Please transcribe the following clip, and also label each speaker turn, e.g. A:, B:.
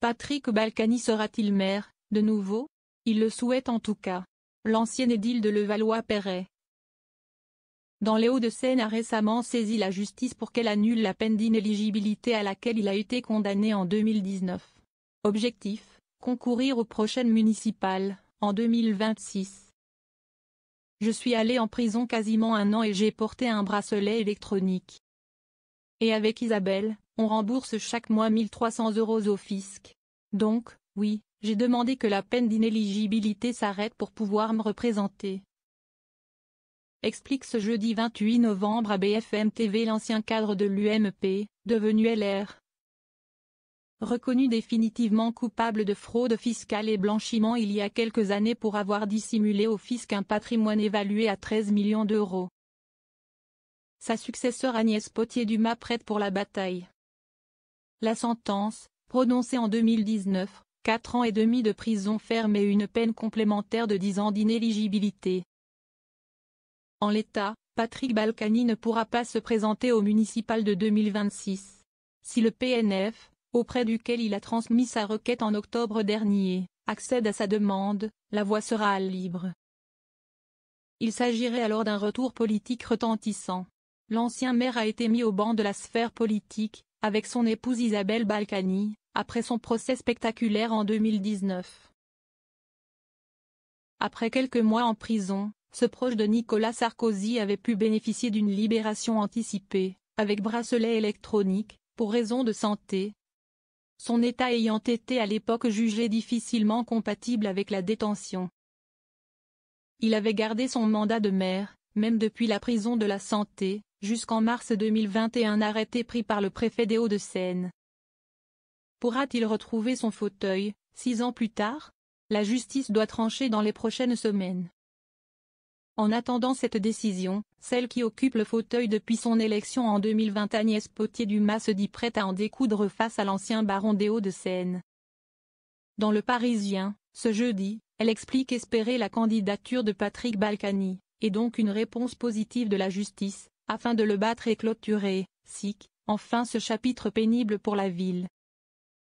A: Patrick Balkany sera-t-il maire, de nouveau? Il le souhaite en tout cas. L'ancien édile de Levallois-Perret, dans les Hauts-de-Seine, a récemment saisi la justice pour qu'elle annule la peine d'inéligibilité à laquelle il a été condamné en 2019. Objectif, concourir aux prochaines municipales, en 2026. Je suis allé en prison quasiment 1 an et j'ai porté un bracelet électronique. Et avec Isabelle, on rembourse chaque mois 1 300 € au fisc. Donc, oui, j'ai demandé que la peine d'inéligibilité s'arrête pour pouvoir me représenter. Explique ce jeudi 28 novembre à BFM TV l'ancien cadre de l'UMP, devenu LR. Reconnu définitivement coupable de fraude fiscale et blanchiment il y a quelques années pour avoir dissimulé au fisc un patrimoine évalué à 13 millions d'euros. Sa successeur Agnès Pottier-Dumas prête pour la bataille. La sentence, prononcée en 2019, 4 ans et demi de prison ferme et une peine complémentaire de 10 ans d'inéligibilité. En l'état, Patrick Balkany ne pourra pas se présenter aux municipales de 2026. Si le PNF, auprès duquel il a transmis sa requête en octobre dernier, accède à sa demande, la voie sera libre. Il s'agirait alors d'un retour politique retentissant. L'ancien maire a été mis au banc de la sphère politique, avec son épouse Isabelle Balkany, après son procès spectaculaire en 2019. Après quelques mois en prison, ce proche de Nicolas Sarkozy avait pu bénéficier d'une libération anticipée, avec bracelet électronique, pour raison de santé. Son état ayant été à l'époque jugé difficilement compatible avec la détention. Il avait gardé son mandat de maire, même depuis la prison de la Santé, jusqu'en mars 2021 arrêté pris par le préfet des Hauts-de-Seine. Pourra-t-il retrouver son fauteuil, 6 ans plus tard? La justice doit trancher dans les prochaines semaines. En attendant cette décision, celle qui occupe le fauteuil depuis son élection en 2020 Agnès Pottier-Dumas se dit prête à en découdre face à l'ancien baron des Hauts-de-Seine. Dans Le Parisien, ce jeudi, elle explique espérer la candidature de Patrick Balkany, et donc une réponse positive de la justice, afin de le battre et clôturer, enfin ce chapitre pénible pour la ville.